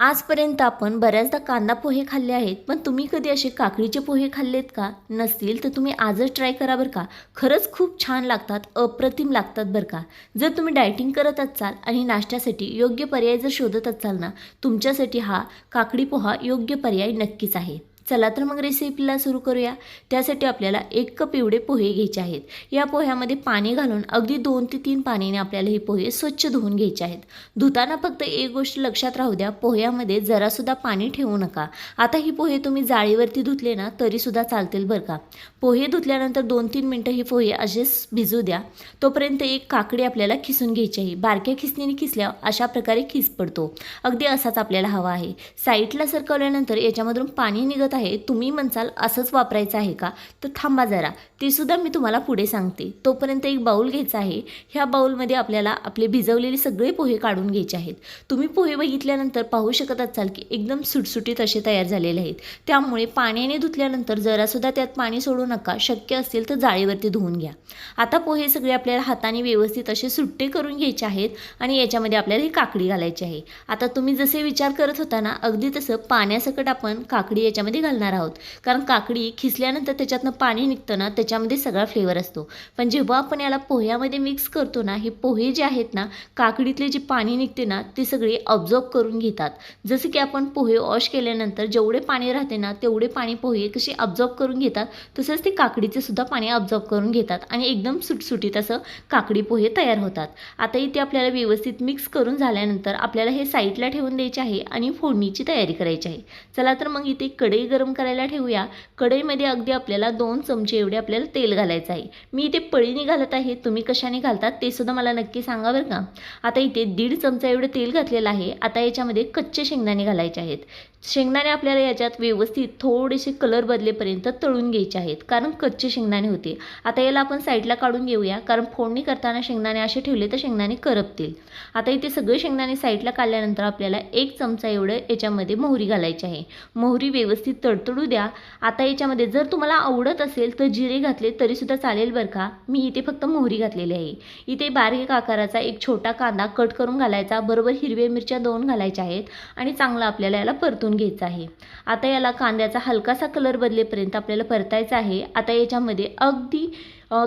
आजपर्यंत आपण बऱ्याचदा कांदा पोहे खाल्ले आहेत, पण तुम्ही कधी असे काकडीचे पोहे खाल्लेत का? नसतील तर तुम्ही आजच ट्राय करा बरं का. खरंच खूप छान लागतात, अप्रतिम लागतात बरं का. जर तुम्ही डायटिंग करत असाल आणि नाश्त्यासाठी योग्य पर्याय जर शोधत असाल ना, तुमच्यासाठी हा काकडी पोहा योग्य पर्याय नक्कीच आहे. चला तर मग रेसिपीला सुरू करूया. त्यासाठी आपल्याला 1 कप एवढे पोहे घ्यायचे आहेत. या पोह्यामध्ये पाणी घालून अगदी 2 ते 3 पाण्याने आपल्याला हे पोहे स्वच्छ धुवून घ्यायचे आहेत. धुताना फक्त एक गोष्ट लक्षात राहू द्या, पोह्यामध्ये जरासुद्धा पाणी ठेवू नका. आता ही पोहे तुम्ही जाळीवरती धुतले ना तरीसुद्धा चालतील बरं का. पोहे धुतल्यानंतर 2-3 मिनटं ही पोहे असेच भिजू द्या. तोपर्यंत एक काकडी आपल्याला खिसून घ्यायची आहे. बारक्या खिसणीने खिसल्यावर अशा प्रकारे खिस पडतो. अगदी असाच आपल्याला हवा आहे. साईडला सरकवल्यानंतर याच्यामधून पाणी निघत आहे. तुम्ही म्हणसाल असंच वापरायचं आहे का? तर थांबा जरा, ते सुद्धा मी तुम्हाला पुढे सांगते. तोपर्यंत एक बाउल घ्यायचा आहे. ह्या बाउलमध्ये आपल्याला आपले भिजवलेले सगळे पोहे काढून घ्यायचे आहेत. तुम्ही पोहे बघितल्यानंतर पाहू शकत असाल की एकदम सुटसुटीत असे तयार झालेले आहेत. त्यामुळे पाण्याने धुतल्यानंतर जरासुद्धा त्यात पाणी सोडू नका. शक्य असेल तर जाळीवरती धुवून घ्या. आता पोहे सगळे आपल्याला हाताने व्यवस्थित असे सुट्टे करून घ्यायचे आहेत आणि याच्यामध्ये आपल्याला ही काकडी घालायची आहे. आता तुम्ही जसे विचार करत होता ना, अगदी तसं पाण्यासकट आपण काकडी याच्यामध्ये घालणार आहोत. कारण काकडी खिसल्यानंतर त्याच्यातनं पाणी निघतं ना, त्याच्यामध्ये सगळा फ्लेवर असतो. पण जेव्हा आपण याला पोह्यामध्ये मिक्स करतो ना, हे पोहे जे आहेत ना, काकडीतले जे पाणी निघते ना, ते सगळे ऑब्झॉर्ब करून घेतात. जसे की आपण पोहे वॉश केल्यानंतर जेवढे पाणी राहते ना, तेवढे पाणी पोहे कसे ऑब्झॉर्ब करून घेतात, तसंच ते काकडीचे सुद्धा पाणी ऑब्झॉर्ब करून घेतात आणि एकदम सुटसुटीत असं काकडी पोहे तयार होतात. आता इथे आपल्याला व्यवस्थित मिक्स करून झाल्यानंतर आपल्याला हे साईडला ठेवून द्यायचे आहे आणि फोडणीची तयारी करायची आहे. चला तर मग इथे कढई गरम करायला ठेवूया. कढईमध्ये अगदी आपल्याला 2 चमचे एवढे आपल्याला तेल घालायचं आहे. मी इथे पळीने घालत आहे. तुम्ही कशाने घालतात ते सुद्धा मला नक्की सांगा बरं का. आता इथे 1.5 चमचा एवढं तेल घातलेलं आहे. आता याच्यामध्ये कच्चे शेंगदाणे घालायचे आहेत. शेंगदाणे आपल्याला याच्यात व्यवस्थित थोडेसे कलर बदलेपर्यंत तळून घ्यायचे आहेत, कारण कच्चे शेंगदाणे होते. आता याला आपण साईडला काढून घेऊया, कारण फोडणी करताना शेंगदाणे असे ठेवले तर शेंगदाणे करपतील. आता इथे सगळे शेंगदाणे साईडला काढल्यानंतर आपल्याला 1 चमचा एवढं याच्यामध्ये मोहरी घालायची आहे. मोहरी व्यवस्थित तडतडू द्या. आता याच्यामध्ये जर तुम्हाला आवडत असेल तर जिरे घातले तरीसुद्धा चालेल बरं का. मी इथे फक्त मोहरी घातलेली आहे. इथे बारीक आकाराचा एक छोटा कांदा कट करून घालायचा. बरोबर हिरव्या मिरच्या 2 घालायच्या आहेत आणि चांगला आपल्याला याला परतून घ्यायचं आहे. आता याला कांद्याचा हलकासा कलर बदलेपर्यंत आपल्याला परतायचं आहे. आता याच्यामध्ये अगदी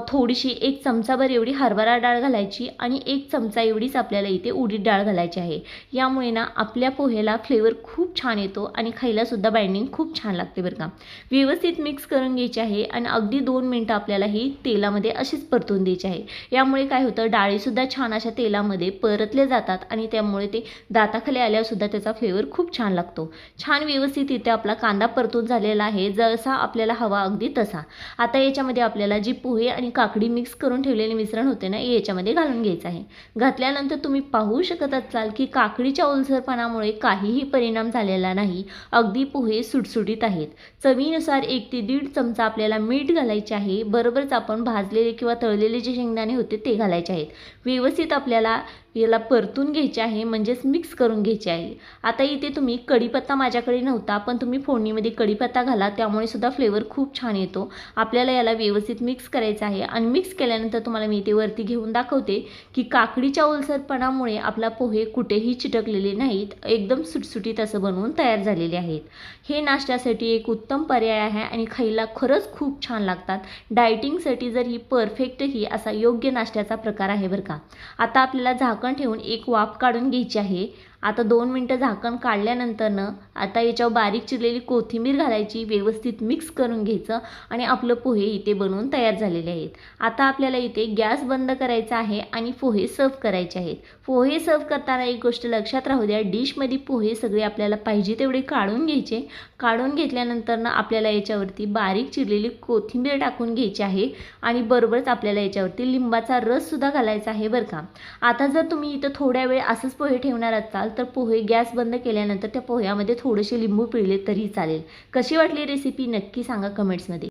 थोडीशी 1 चमचाभर एवढी हरभरा डाळ घालायची आणि 1 चमचा एवढीच आपल्याला इथे उडीद डाळ घालायची आहे. यामुळे ना आपल्या पोह्याला फ्लेवर खूप छान येतो आणि खायलासुद्धा बाइंडिंग खूप छान लागते बरं का. व्यवस्थित मिक्स करून घ्यायची आहे आणि अगदी 2 मिनटं आपल्याला ही तेलामध्ये अशीच परतून द्यायची आहे. यामुळे काय होतं, डाळीसुद्धा छान अशा तेलामध्ये परतले जातात आणि त्यामुळे ते दाताखाली आल्यावरसुद्धा त्याचा फ्लेवर खूप छान लागतो. छान व्यवस्थित इथे आपला कांदा परतून झालेला आहे, जसा आपल्याला हवा अगदी तसा. आता याच्यामध्ये आपल्याला जी पोहे आणि काकडी मिक्स करून ठेवलेले मिश्रण होते ना, याच्यामध्ये घालून घ्यायचं आहे. घातल्यानंतर तुम्ही पाहू शकत असाल की काकडीच्या ओलसरपणामुळे काहीही परिणाम झालेला नाही. अगदी पोहे सुटसुटीत आहेत. चवीनुसार 1 ते 1.5 चमचा आपल्याला मीठ घालायचे आहे. बरोबरच आपण भाजलेले किंवा तळलेले जे शेंगदाणे होते ते घालायचे आहेत. व्यवस्थित आपल्याला याला परतून घ्यायचे आहे, म्हणजेच मिक्स करून घ्यायचे आहे. आता इथे तुम्ही कढीपत्ता माझ्याकडे नव्हता, पण तुम्ही फोडणीमध्ये कढीपत्ता घाला, त्यामुळे सुद्धा फ्लेवर खूप छान येतो. आपल्याला याला व्यवस्थित मिक्स करायचं आहे आणि मिक्स केल्यानंतर तुम्हाला मी इथे वरती घेऊन दाखवते की काकडीच्या ओलसरपणामुळे आपला पोहे कुठेही चिटकलेले नाहीत. एकदम सुटसुटीत असं बनवून तयार झालेले आहेत. हे नाश्त्यासाठी एक उत्तम पर्याय आहे आणि खायला खरंच खूप छान लागतात. डायटिंगसाठी जर ही परफेक्ट ही असा योग्य नाश्त्याचा प्रकार आहे बरं का. आता आपल्याला झाकण ठेवून एक वाफ काढून घ्यायची आहे. आता 2 मिनटं झाकण काढल्यानंतरनं आता याच्यावर बारीक चिरलेली कोथिंबीर घालायची, व्यवस्थित मिक्स करून घ्यायचं आणि आपलं पोहे इथे बनवून तयार झालेले आहेत. आता आपल्याला इथे गॅस बंद करायचा आहे आणि पोहे सर्व करायचे आहेत. पोहे सर्व करताना एक गोष्ट लक्षात राहू द्या, डिशमध्ये पोहे सगळे आपल्याला पाहिजे तेवढे काढून घ्यायचे. काढून घेतल्यानंतरनं आपल्याला याच्यावरती बारीक चिरलेली कोथिंबीर टाकून घ्यायची आहे आणि बरोबरच आपल्याला याच्यावरती लिंबाचा रससुद्धा घालायचा आहे बरं का. आता जर तुम्ही इथं थोड्या वेळ असंच पोहे ठेवणार असाल तर पोहे गॅस बंद केल्यानंतर त्या पोह्यामध्ये थोडेसे लिंबू पिळले तरी चालेल. कशी वाटली रेसिपी नक्की सांगा कमेंट्समध्ये.